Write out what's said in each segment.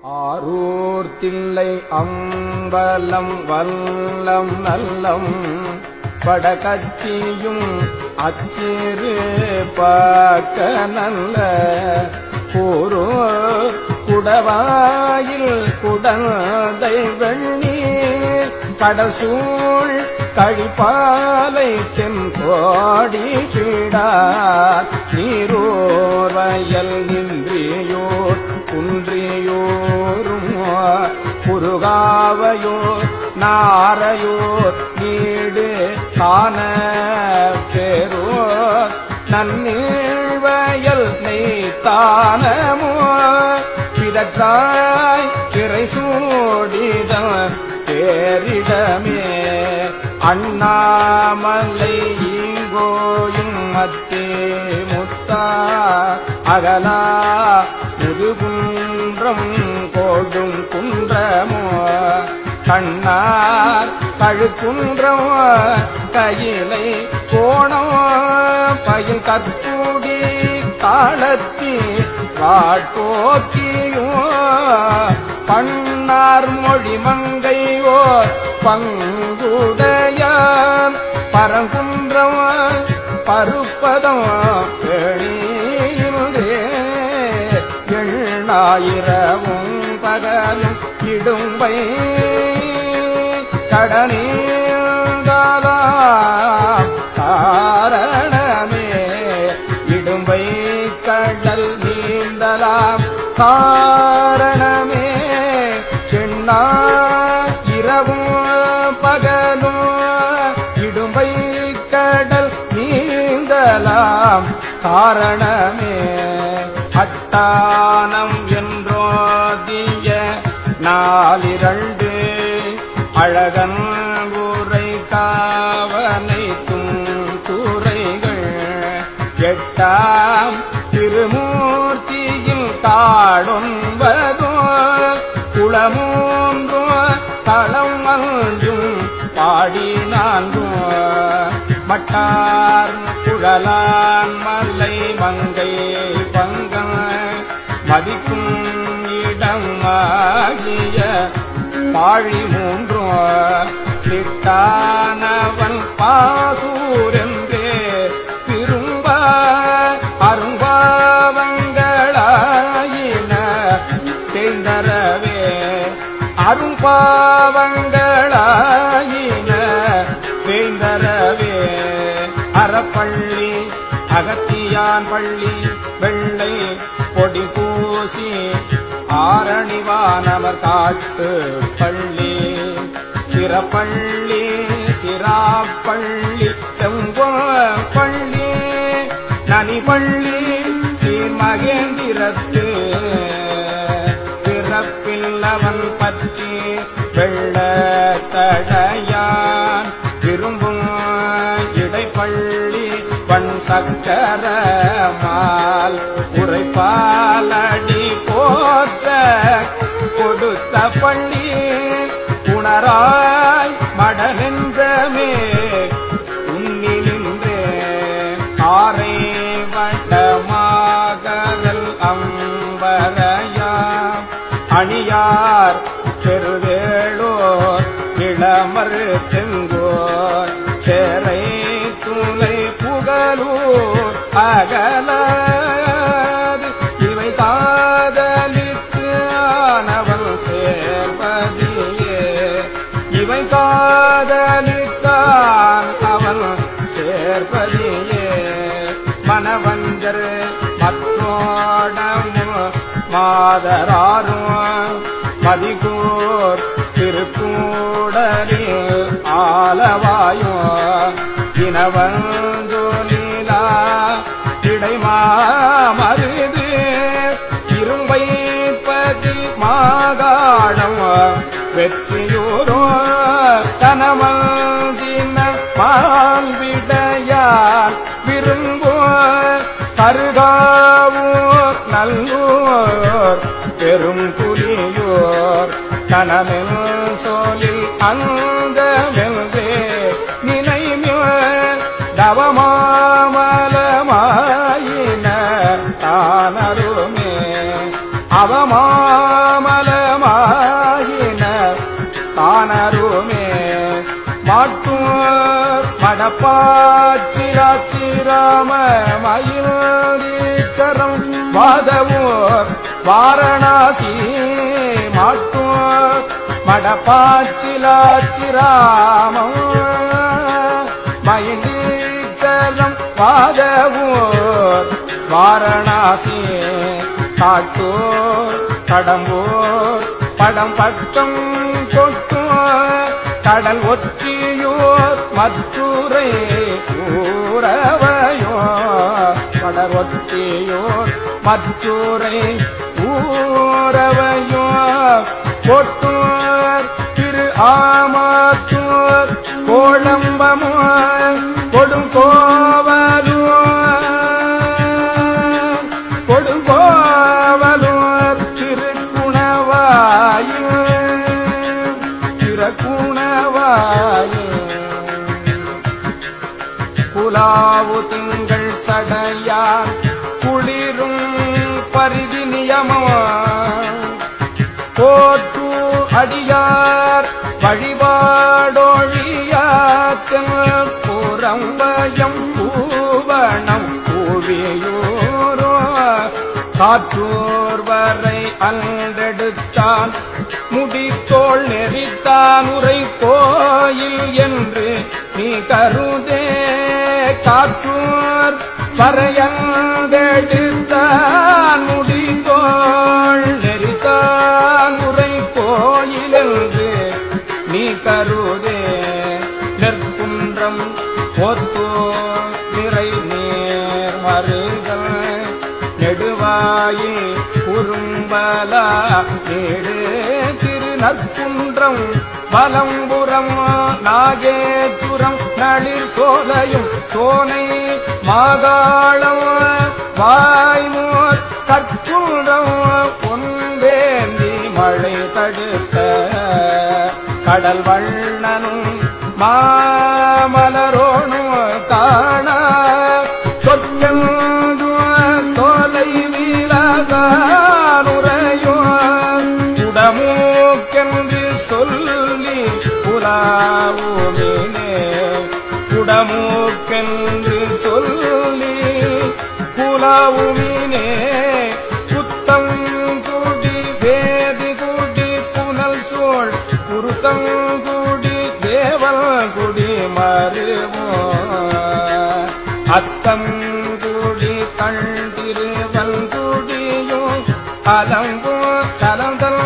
ஆரூர் தில்லை அம்பலம் வல்லம் நல்லம் படகச்சியும் அச்சிறு பாக்க நல்ல கூரோ குடவாயில் குடந்தை வெண்ணீர் கடல் சூழ் கழிப்பாலை தென்கோடி பீடார் நீரோர் வயல் நின்றியோர் குன்றியோரும் குறுகாவையோர் நாரையோர் நீடு காண பேரோர் நன்னீழ்வயல் நெய்த்தானமோ பிதற்றாய் திரை சூடித பேரிடமே அண்ணாமலை ஈங்கோயும் மத்தே முத்தா அகலா முதுகுன்றம் கோடும் குன்றமோ கண்ணார் கழுக்குன்றம் கையிலை கோணம் பயில் கற்பூடி காலத்தி வாட்போக்கியும் பண்ணார் மொழி மங்கையோ பங்குடைய பரங்குன்றம் பருப்பதம் எழிலே எண்ணாயிரமும் பகலும் இடும்பை கடனீந்தாதா காரணமே இடும்பை கடல் நீந்தலாம் காரணமே எண்ணா இரவும் பகலும் இடும்பை கடல் நீந்தலாம் காரணமே அட்டானம் என்றோதிய நாலிரண்டு அழகன் ஊரை காவனைத்தும் துறைகள் எட்டாம் திருமூர்த்தியில் காடொன்பதோ குளமூன்றோ களம் அஞ்சும் பாடி நான்கும் மட்டார் குழலான் மலை மங்கை பங்கம் மதிக்கும் இடமாகிய பாழி மூன்றும் சிட்டானவன் பாசூரென்றே திரும்ப அரும்பாவங்களாயின தேய்ந்தரவே அரும்பாவங்களாயின தேய்ந்தரவே அறப்பள்ளி அகத்தியான் பள்ளி வெள்ளை பொடி பூசி ஆரணிவானவர் காட்டு பள்ளி சிறப்பள்ளி சிராப்பள்ளி செம்பள்ளி நனிப்பள்ளி சீர்மகேந்திரத்து பிறப்பில்லவன் பற்றி வெள்ள தடையான் விரும்பும் இடைப்பள்ளி பண் சக்கர மால் உரைப்பாலடி போற்ற கொடுத்த பள்ளி உணராய் மடனெஞ்சமே உன்னிலின்றே ஆரை வட்டமாகரல் அம்பரையாம் அணியார் பெருவேளோர் இளமறு தெங்கோர் சேரை துளை புகழூர் அகலாது இவை காதலித்து ஆனவன் சேர்வதியே இவை காதலித்தான் அவன் சேர்வதியே மனவஞ்சர் மற்றோடமும் மாதராரும் மதிகூர் திருக்கூடலில் ஆலவாயும் இனவந்து நீலா இடைமாமருது இரும்பைப்பதி மாகாணம் வெற்றியூரோ தனமந்தின பால்விடையார் விரும்போ கருகாவூர் நல்லூர் பெரும் புலியோர் கனமெல் சோலில் அங்கமெல்வே நினைமிய தவமாமலமாயின தானருமே அவ மாமலமாயின தானருமே மாட்டூர் மடப்பாச்சிராச்சிராம மயிலீச்சரம் வாதவூர் வாரணாசி மாட்டூர் மடப்பாச்சிலாச்சிராமம் மயிலீச்சரம் வாதவூர் வாரணாசி காட்டூர் கடம்பூர் படம் பட்டம் கொட்டூர் கடல் ஒற்றியூர் மத்துரை ஊரவையோ கடல் ஒற்றியூர் மத்துரை ஊரவையோ கொட்டூர் திரு ஆமாத்தூர் கோழம்பமோ கொடுங்கோவலூர் திருக்குணவாயு குலாவு திங்கள் சடையார் குளிரும் பரிதி நியமோ போற்று அடியார் வழிபாடொழியாத்தம் புறம்பயம் பூவணம் பூவியூரோ காற்றூர் வரை அன்றெடுத்தான் முடித்தோள் நெறித்தான் உரை கோயில் என்று நீ கருதே காற்றூர் வரையந்தெடுத்தான் முடித்தோள் நெறித்தான் உரை கோயில் என்று நீ கருதே நெற்குன்றம் ஒத்தோ நிறை நேர் மருகல் நெடுவாயில் குறும்பலா ஏழு திருநற்குன்றம் வலம்புறம் நாகேச்சுரம் நளிர் சோலையும் சோனை மாகாளம் வாய்மோர் கற்குன்றம் பொன்வேந்தி மழை தடுத்த கடல் வண்ணனும் மாமலரோனும் காண சொற்கென்று தோலை வீழகானுரையோ குடமூக்கென்று சொல்லி புலாவுமினே குடமூக்கென்று சொல்லி புலாவுமினே புத்தம் குடி வேதி குடி புனல் சோழ் குருத்தம் குடி தேவல் குடி மருவோ அத்தம் குடி கண்டிருவல் குடியோ அலம்போ சலந்தல்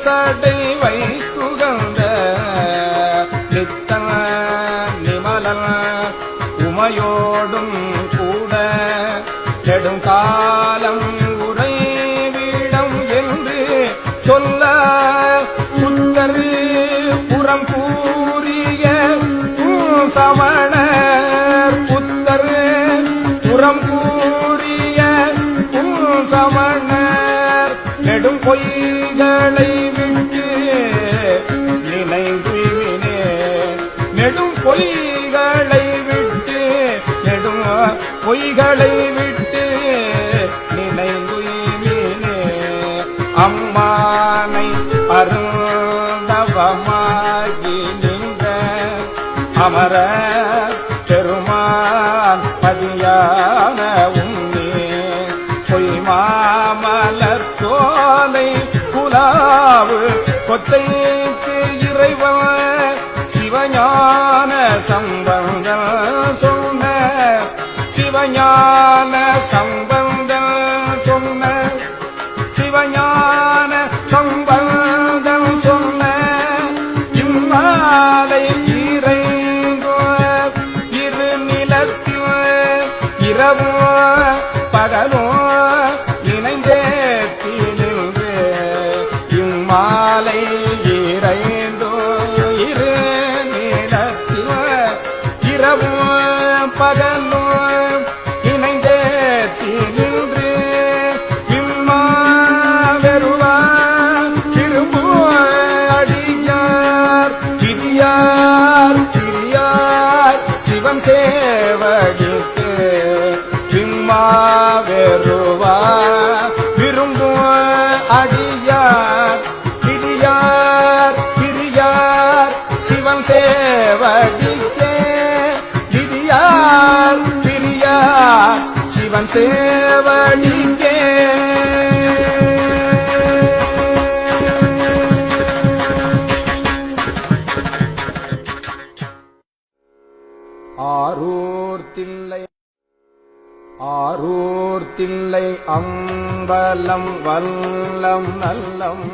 சடை வைத்துகந்த நித்தன நிமலன் உமையோடும் கூட நெடுங்காலம் உறைவிடம் என்று சொல்ல புத்தரு புறம் கூறிய சமணர் புத்தரு புறம் கூறிய சமணர் நெடும் பொய்களை விட்டு நினைந்துவினே நெடும் பொய்களை விட்டு நெடும் பொய்களை விட்டு நினைந்துவினே அம்மானை அருந்தவமாகி நின்ற அமர பெருமான் பதியான உன்னே பொய்மாமலர் சோலை குலாவு கொத்தைக்கு இறைவன் சிவஞான சம்பந்தம் சொன்ன சிவஞான சம்பந்தம் சொன்ன சிவஞான சம்பந்தம் சொன்ன இம்மாலை இறைங்கோ இரு நிலத்தில் இரவோ பகலோ இணைந்தேத்தி நின்று இம்மாலை இறைந்தோ இரு நிலத்தில் இரவோ பகலோ இணைந்தேத்தி நின்று இம்மா வெறுவா சிவன் சேவடிக்கே ஆரூர் தில்லை அம்பலம் வல்லம் நல்லம்